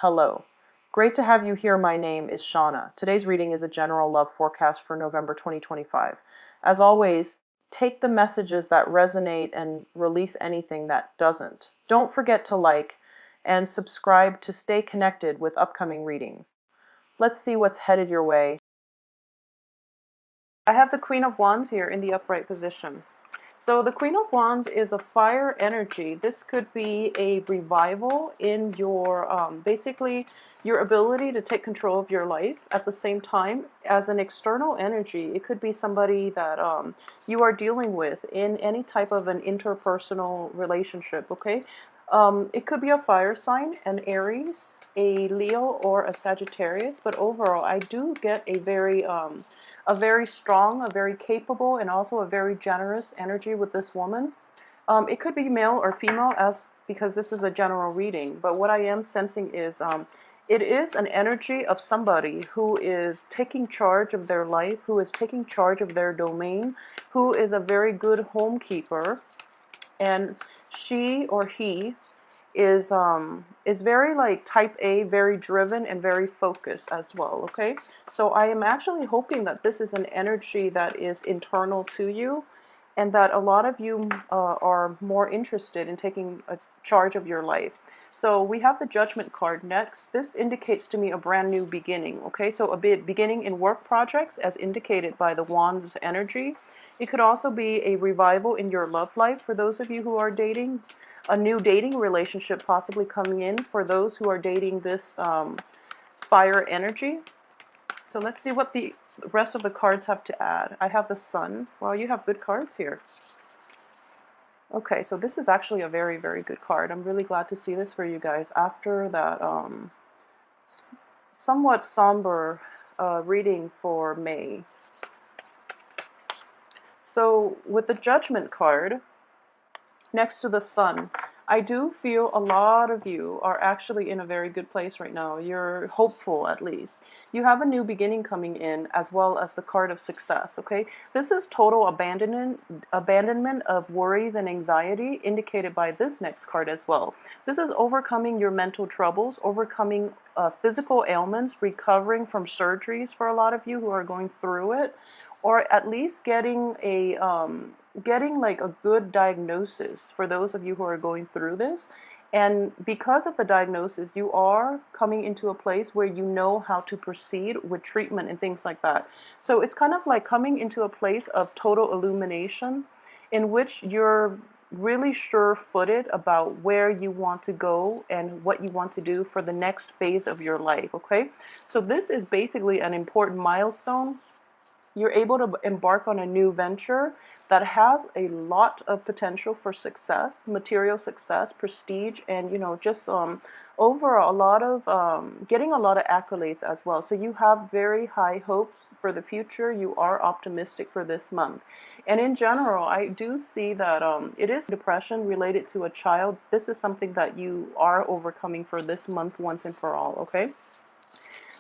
Hello. Great to have you here. My name is Shauna. Today's reading is a general love forecast for November 2025. As always, take the messages that resonate and release anything that doesn't. Don't forget to like and subscribe to stay connected with upcoming readings. Let's see what's headed your way. I have the Queen of Wands here in the upright position. So the Queen of Wands is a fire energy. This could be a revival in your, basically, your ability to take control of your life. At the same time, as an external energy, it could be somebody that you are dealing with in any type of an interpersonal relationship, okay? It could be a fire sign, an Aries, a Leo, or a Sagittarius, but overall, I do get a very strong, a very capable, and also a very generous energy with this woman. It could be male or female, as because this is a general reading. But what I am sensing is it is an energy of somebody who is taking charge of their life, who is taking charge of their domain, who is a very good homekeeper, and she or he is very like type A, very driven and very focused as well. Okay, so I am actually hoping that this is an energy that is internal to you, and that a lot of you are more interested in taking a charge of your life. So we have the Judgment card next. This indicates to me a brand new beginning. Okay, so a beginning in work projects as indicated by the Wands energy. It could also be a revival in your love life for those of you who are dating, a new dating relationship possibly coming in for those who are dating this fire energy. So let's see what the rest of the cards have to add. I have the Sun. Well, you have good cards here. Okay, so this is actually a very, very good card. I'm really glad to see this for you guys after that somewhat somber reading for May. So with the Judgment card next to the Sun, I do feel a lot of you are actually in a very good place right now. You're hopeful, at least. You have a new beginning coming in, as well as the card of success, okay? This is total abandonment of worries and anxiety, indicated by this next card as well. This is overcoming your mental troubles, overcoming physical ailments, recovering from surgeries for a lot of you who are going through it, or at least getting like a good diagnosis for those of you who are going through this. And because of the diagnosis, you are coming into a place where you know how to proceed with treatment and things like that. So it's kind of like coming into a place of total illumination in which you're really sure-footed about where you want to go and what you want to do for the next phase of your life, okay? So this is basically an important milestone. You're able to embark on a new venture that has a lot of potential for success, material success, prestige, and just overall a lot of getting a lot of accolades as well. So you have very high hopes for the future. You are optimistic for this month, and in general, I do see that it is depression related to a child. This is something that you are overcoming for this month once and for all. Okay.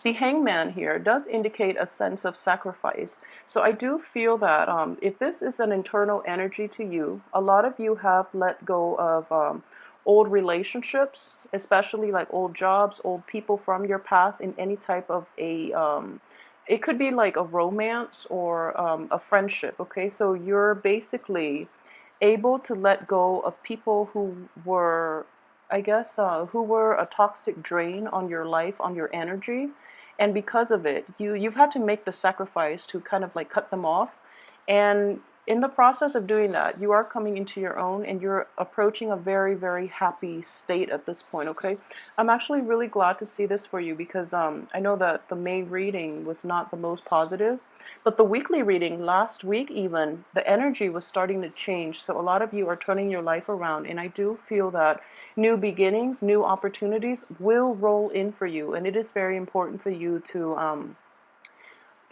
The Hangman here does indicate a sense of sacrifice. So I do feel that if this is an internal energy to you, a lot of you have let go of old relationships, especially like old jobs, old people from your past in any type of it could be like a romance or a friendship, okay? So you're basically able to let go of people who were, I guess, who were a toxic drain on your life, on your energy. And because of it, you've had to make the sacrifice to kind of like cut them off. And in the process of doing that, you are coming into your own and you're approaching a very, very happy state at this point, okay? I'm actually really glad to see this for you because I know that the May reading was not the most positive, but the weekly reading last week even, the energy was starting to change. So a lot of you are turning your life around, and I do feel that new beginnings, new opportunities will roll in for you, and it is very important for you to,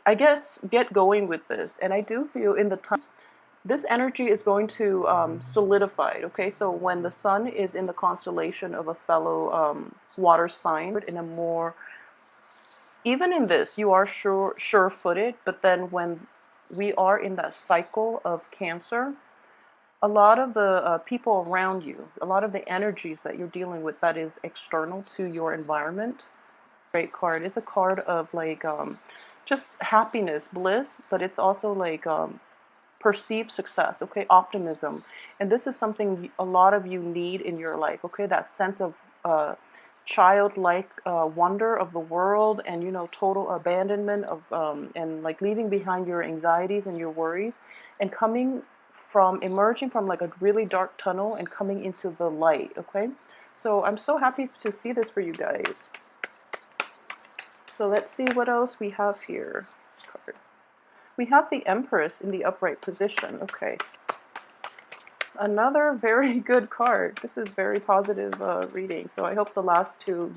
I guess, get going with this. And I do feel in the time, this energy is going to solidify, okay? So when the Sun is in the constellation of a fellow water sign, in a more, even in this, you are sure-footed, but then when we are in that cycle of Cancer, a lot of the people around you, a lot of the energies that you're dealing with that is external to your environment. Great card. It's a card of like just happiness, bliss, but it's also like perceived success, okay, optimism. And this is something a lot of you need in your life, okay, that sense of childlike wonder of the world, and total abandonment of and like leaving behind your anxieties and your worries, and coming from emerging from like a really dark tunnel and coming into the light, okay. So I'm so happy to see this for you guys. So let's see what else we have here. This card. We have the Empress in the upright position. Okay. Another very good card. This is very positive reading. So I hope the last two,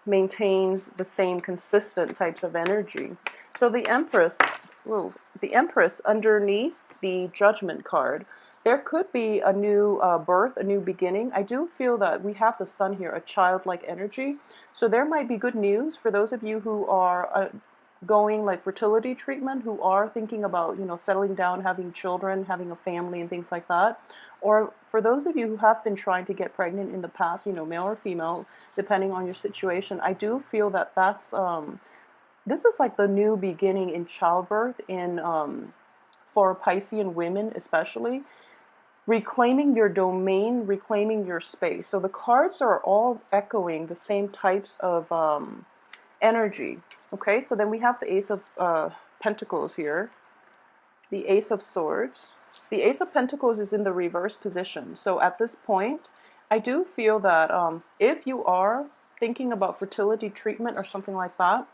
maintains the same consistent types of energy. So the Empress, whoa, the Empress underneath the Judgment card, there could be a new birth, a new beginning. I do feel that we have the Sun here, a childlike energy. So there might be good news for those of you who are going like fertility treatment, who are thinking about, settling down, having children, having a family and things like that. Or for those of you who have been trying to get pregnant in the past, male or female, depending on your situation, I do feel that this is like the new beginning in childbirth for Piscean women especially, reclaiming your domain, reclaiming your space. So the cards are all echoing the same types of energy. Okay, so then we have the Ace of Pentacles here, the Ace of Swords. The Ace of Pentacles is in the reverse position. So at this point, I do feel that if you are thinking about fertility treatment or something like that,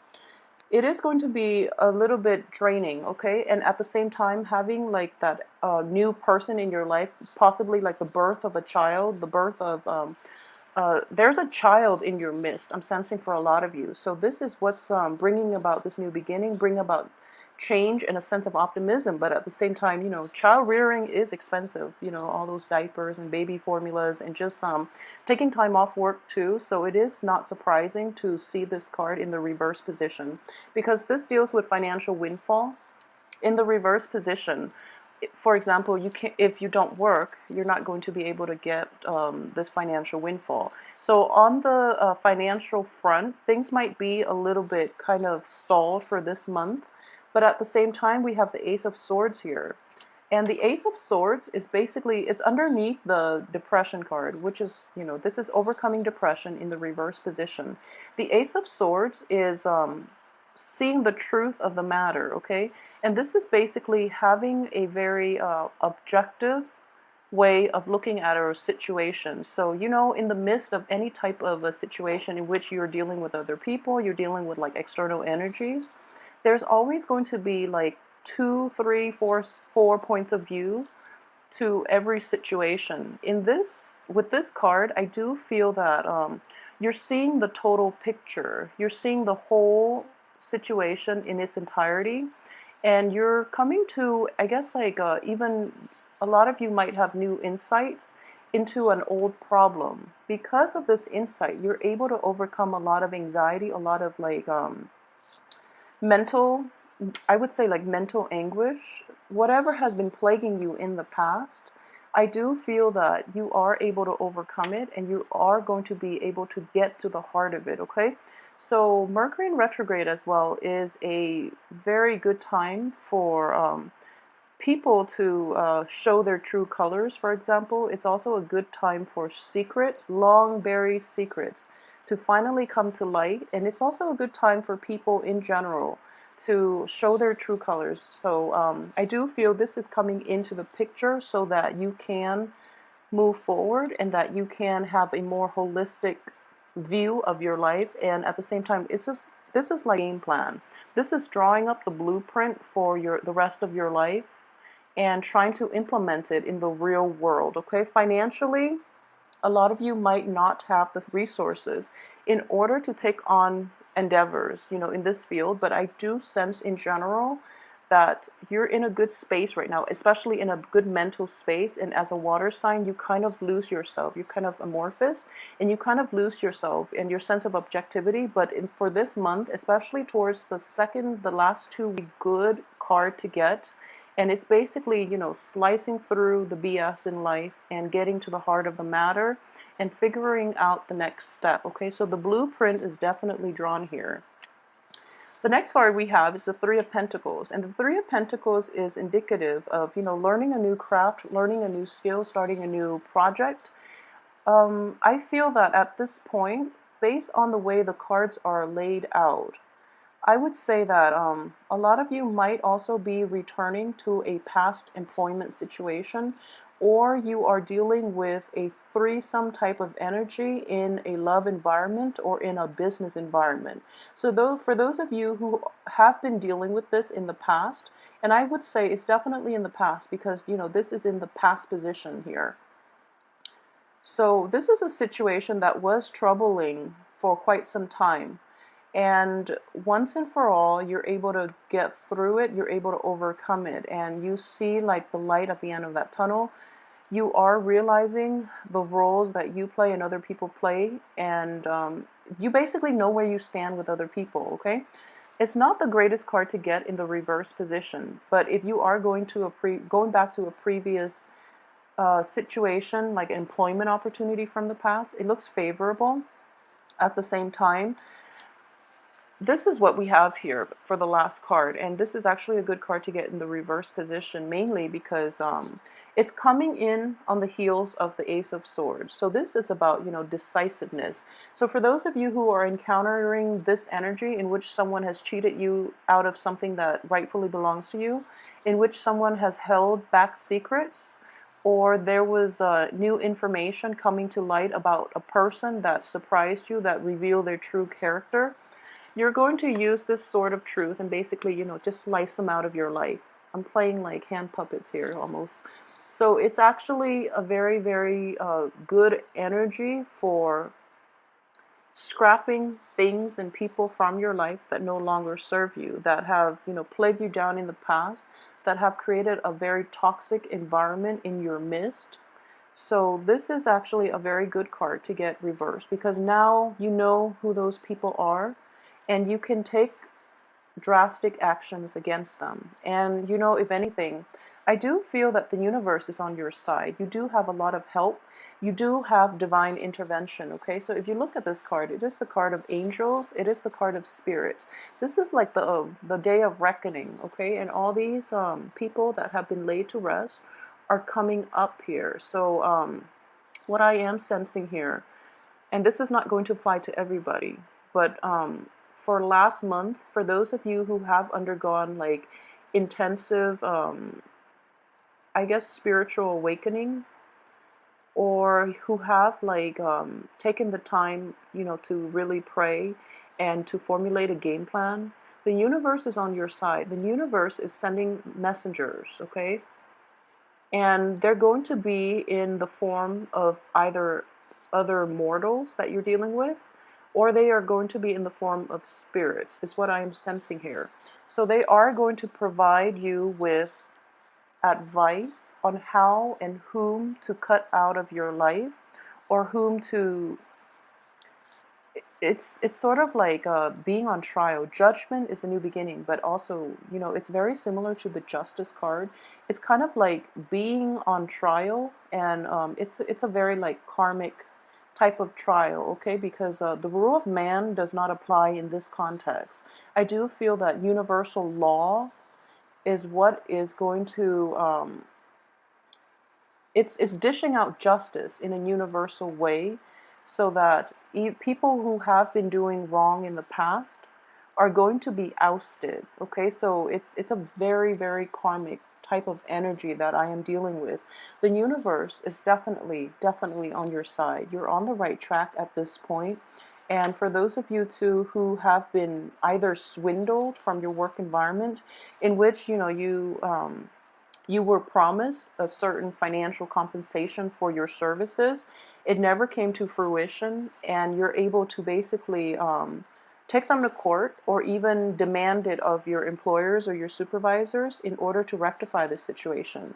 it is going to be a little bit draining, okay? And at the same time, having like that new person in your life, possibly like the birth of a child, the birth of there's a child in your midst. I'm sensing for a lot of you. So this is what's bringing about this new beginning, bring about change and a sense of optimism. But at the same time, child rearing is expensive. All those diapers and baby formulas, and just taking time off work too. So it is not surprising to see this card in the reverse position, because this deals with financial windfall. In the reverse position, for example, you can, if you don't work, you're not going to be able to get this financial windfall. So on the financial front, things might be a little bit kind of stalled for this month, but at the same time, we have the Ace of Swords here. And the Ace of Swords is basically, it's underneath the Depression card, which is, this is overcoming depression in the reverse position. The Ace of Swords is seeing the truth of the matter, okay? And this is basically having a very objective way of looking at our situation. So, in the midst of any type of a situation in which you're dealing with other people, you're dealing with like external energies, there's always going to be like two, three, four points of view to every situation. With this card, I do feel that you're seeing the total picture. You're seeing the whole situation in its entirety, and you're coming to, I guess, like even a lot of you might have new insights into an old problem. Because of this insight, you're able to overcome a lot of anxiety, a lot of like mental, I would say like mental anguish, whatever has been plaguing you in the past. I do feel that you are able to overcome it, and you are going to be able to get to the heart of it, okay? So Mercury in retrograde as well is a very good time for people to show their true colors, for example. It's also a good time for secrets, long buried secrets, to finally come to light. And it's also a good time for people in general to show their true colors. So I do feel this is coming into the picture so that you can move forward and that you can have a more holistic view of your life. And at the same time, this is like a game plan. This is drawing up the blueprint for the rest of your life and trying to implement it in the real world, okay? Financially, a lot of you might not have the resources in order to take on endeavors, in this field, but I do sense in general that you're in a good space right now, especially in a good mental space. And as a water sign, you kind of lose yourself. You're kind of amorphous, and you kind of lose yourself and your sense of objectivity. But for this month, especially towards the last two, good card to get, And it's basically, slicing through the BS in life and getting to the heart of the matter and figuring out the next step. Okay, so the blueprint is definitely drawn here. The next card we have is the Three of Pentacles, and the Three of Pentacles is indicative of, learning a new craft, learning a new skill, starting a new project. I feel that at this point, based on the way the cards are laid out, I would say that a lot of you might also be returning to a past employment situation, or you are dealing with a threesome type of energy in a love environment or in a business environment. So for those of you who have been dealing with this in the past, and I would say it's definitely in the past because, this is in the past position here. So this is a situation that was troubling for quite some time. And once and for all, you're able to get through it, you're able to overcome it, and you see like the light at the end of that tunnel. You are realizing the roles that you play and other people play, and you basically know where you stand with other people, okay? It's not the greatest card to get in the reverse position, but if you are going back to a previous situation, like employment opportunity from the past, it looks favorable. At the same time, this is what we have here for the last card, and this is actually a good card to get in the reverse position, mainly because it's coming in on the heels of the Ace of Swords. So this is about, decisiveness. So for those of you who are encountering this energy in which someone has cheated you out of something that rightfully belongs to you, in which someone has held back secrets, or there was new information coming to light about a person that surprised you, that revealed their true character, you're going to use this sword of truth and basically, just slice them out of your life. I'm playing like hand puppets here almost. So it's actually a very, very good energy for scrapping things and people from your life that no longer serve you, that have, plagued you down in the past, that have created a very toxic environment in your midst. So this is actually a very good card to get reversed because now you know who those people are, and you can take drastic actions against them. And if anything, I do feel that the universe is on your side. You do have a lot of help. You do have divine intervention, okay? So if you look at this card, it is the card of angels. It is the card of spirits. This is like the day of reckoning, okay? And all these people that have been laid to rest are coming up here. So what I am sensing here, and this is not going to apply to everybody, but for last month, for those of you who have undergone like intensive, I guess, spiritual awakening, or who have like taken the time, to really pray and to formulate a game plan, the universe is on your side. The universe is sending messengers, okay? And they're going to be in the form of either other mortals that you're dealing with, or they are going to be in the form of spirits, is what I am sensing here. So they are going to provide you with advice on how and whom to cut out of your life, or whom to... It's sort of like being on trial. Judgment is a new beginning, but also, it's very similar to the Justice card. It's kind of like being on trial, and it's a very like karmic type of trial, okay? Because the rule of man does not apply in this context. I do feel that universal law is what is going to it's dishing out justice in a universal way, so that people who have been doing wrong in the past are going to be ousted. Okay, so it's a very, very karmic type of energy that I am dealing with. The universe is definitely on your side. You're on the right track at this point. And for those of you too who have been either swindled from your work environment, in which you were promised a certain financial compensation for your services, it never came to fruition, and you're able to basically take them to court or even demand it of your employers or your supervisors in order to rectify the situation.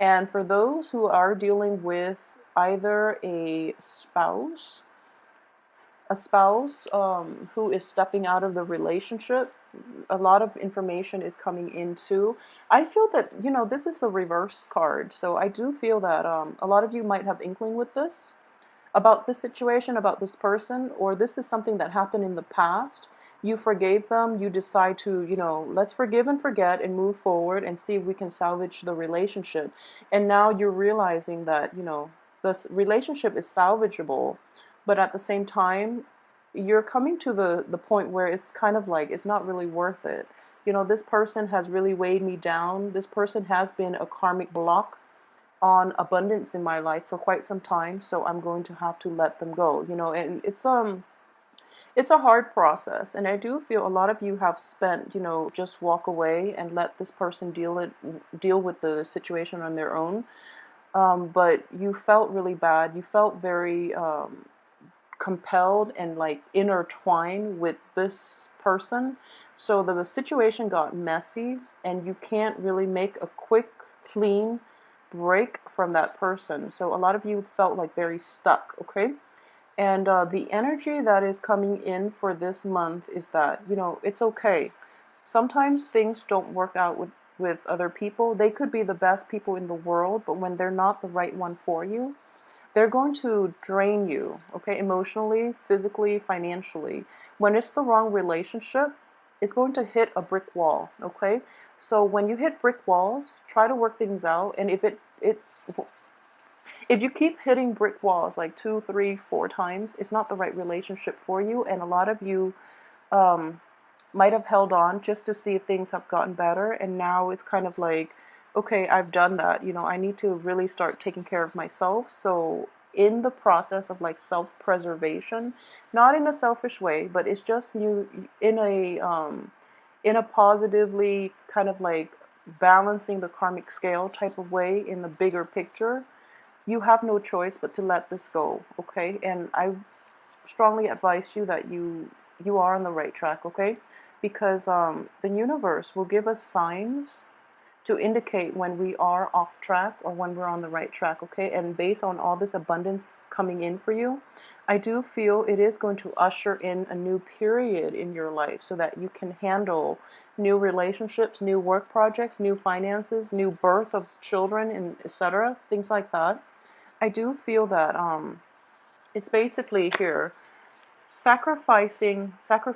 And for those who are dealing with either a spouse a spouse who is stepping out of the relationship. A lot of information is coming into. I feel that, this is the reverse card. So I do feel that a lot of you might have inkling with this, about this situation, about this person, or this is something that happened in the past. You forgave them, you decide to, let's forgive and forget and move forward and see if we can salvage the relationship. And now you're realizing that, this relationship is salvageable, but at the same time, you're coming to the point where it's kind of like it's not really worth it. This person has really weighed me down. This person has been a karmic block on abundance in my life for quite some time, so I'm going to have to let them go. And it's a hard process, and I do feel a lot of you have spent, just walk away and let this person deal with the situation on their own. But you felt really bad. You felt very compelled and like intertwined with this person. So the situation got messy, and you can't really make a quick, clean break from that person. So a lot of you felt like very stuck, okay? And the energy that is coming in for this month is that, it's okay. Sometimes things don't work out with other people. They could be the best people in the world, but when they're not the right one for you, they're going to drain you, okay, emotionally, physically, financially. When it's the wrong relationship, it's going to hit a brick wall, okay? So when you hit brick walls, try to work things out. And if you keep hitting brick walls like 2, 3, 4 times, it's not the right relationship for you. And a lot of you um, might have held on just to see if things have gotten better. And now it's kind of like, okay, I've done that. I need to really start taking care of myself. So in the process of like self-preservation, not in a selfish way, but it's just you in a positively kind of like balancing the karmic scale type of way in the bigger picture, you have no choice but to let this go, okay? And I strongly advise you that you are on the right track, okay? Because the universe will give us signs to indicate when we are off track or when we're on the right track, okay? And based on all this abundance coming in for you, I do feel it is going to usher in a new period in your life so that you can handle new relationships, new work projects, new finances, new birth of children, and etc., things like that. I do feel that it's basically here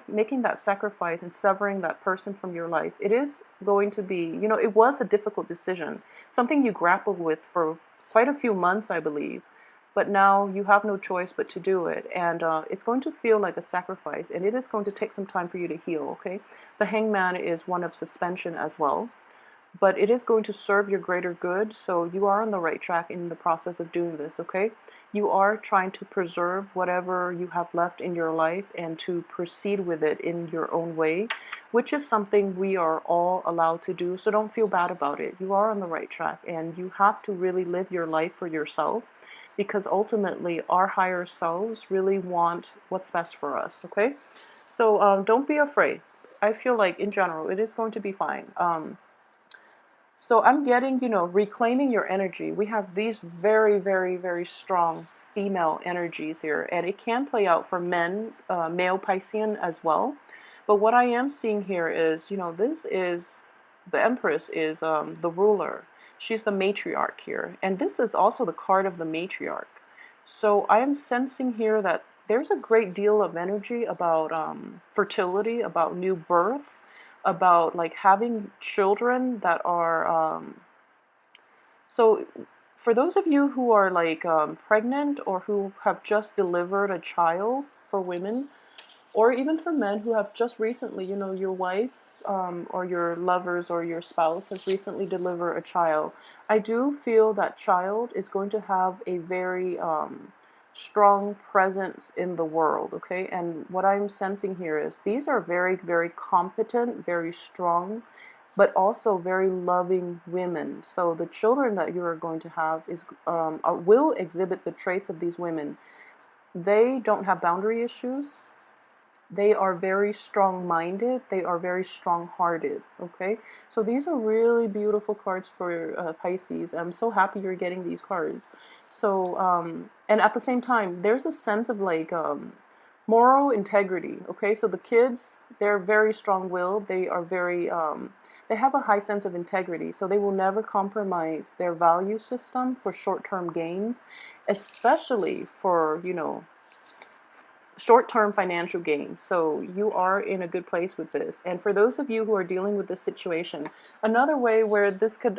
making that sacrifice and severing that person from your life. It is going to be, it was a difficult decision, something you grappled with for quite a few months, I believe. But now you have no choice but to do it. And it's going to feel like a sacrifice, and it is going to take some time for you to heal, okay? The hangman is one of suspension as well, but it is going to serve your greater good. So you are on the right track in the process of doing this, okay? You are trying to preserve whatever you have left in your life and to proceed with it in your own way, which is something we are all allowed to do. So don't feel bad about it. You are on the right track, and you have to really live your life for yourself, because ultimately our higher selves really want what's best for us, okay? So don't be afraid. I feel like in general it is going to be fine. So I'm getting, reclaiming your energy. We have these very, very, very strong female energies here, and it can play out for men, male Piscean as well. But what I am seeing here is, this is the Empress is the ruler. She's the matriarch here, and this is also the card of the matriarch. So I am sensing here that there's a great deal of energy about fertility, about new birth, about like having children that are so for those of you who are like pregnant or who have just delivered a child, for women, or even for men who have just recently, your wife or your lovers or your spouse has recently delivered a child, I do feel that child is going to have a very strong presence in the world, okay? And what I'm sensing here is these are very, very competent, very strong, but also very loving women. So the children that you are going to have will exhibit the traits of these women. They don't have boundary issues. They are very strong-minded. They are very strong-hearted, okay? So these are really beautiful cards for Pisces. I'm so happy you're getting these cards. So, and at the same time, there's a sense of like moral integrity. Okay, so the kids, they're very strong-willed. They are very they have a high sense of integrity, so they will never compromise their value system for short-term gains, especially for, short-term financial gains. So you are in a good place with this. And for those of you who are dealing with this situation, another way where this could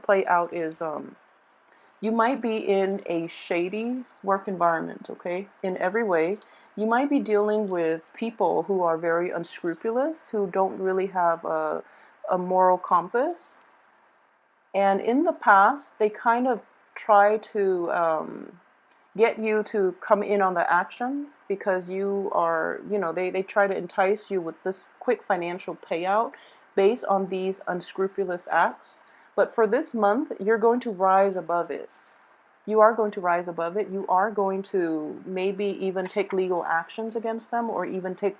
play out is you might be in a shady work environment, okay? In every way. You might be dealing with people who are very unscrupulous, who don't really have a moral compass. And in the past, they kind of try to get you to come in on the action because you are, they try to entice you with this quick financial payout based on these unscrupulous acts. But for this month, you're going to rise above it. You are going to rise above it. You are going to maybe even take legal actions against them, or even take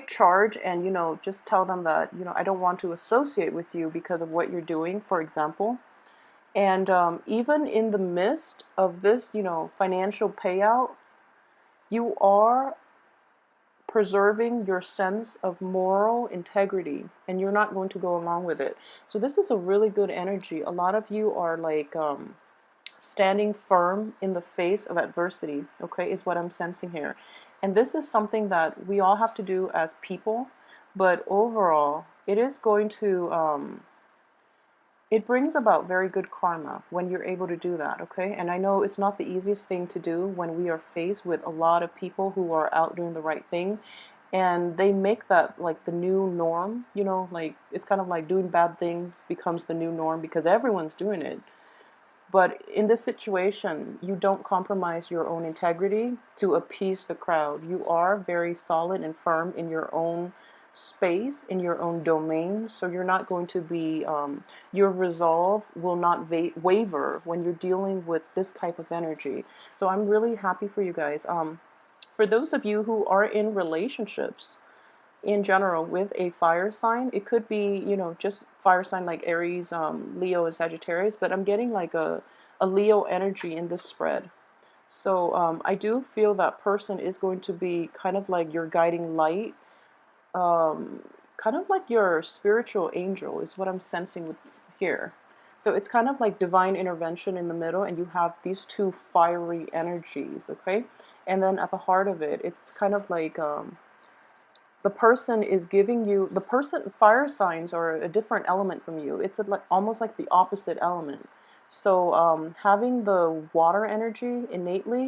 charge and, just tell them that, I don't want to associate with you because of what you're doing, for example. And even in the midst of this, financial payout, you are preserving your sense of moral integrity, and you're not going to go along with it. So this is a really good energy. A lot of you are like standing firm in the face of adversity, okay, is what I'm sensing here. And this is something that we all have to do as people, but overall, it is going to it brings about very good karma when you're able to do that, okay? And I know it's not the easiest thing to do when we are faced with a lot of people who are out doing the right thing, and they make that like the new norm, like it's kind of like doing bad things becomes the new norm because everyone's doing it. But in this situation, you don't compromise your own integrity to appease the crowd. You are very solid and firm in your own space, in your own domain. So you're not going to be, your resolve will not waver when you're dealing with this type of energy. So I'm really happy for you guys. For those of you who are in relationships, in general with a fire sign, it could be, just fire sign like Aries, Leo, and Sagittarius, but I'm getting like a Leo energy in this spread. So I do feel that person is going to be kind of like your guiding light, kind of like your spiritual angel is what I'm sensing with here. So it's kind of like divine intervention in the middle, and you have these two fiery energies, okay? And then at the heart of it, it's kind of like the person is giving you, the person, fire signs are a different element from you. It's like almost like the opposite element. So having the water energy innately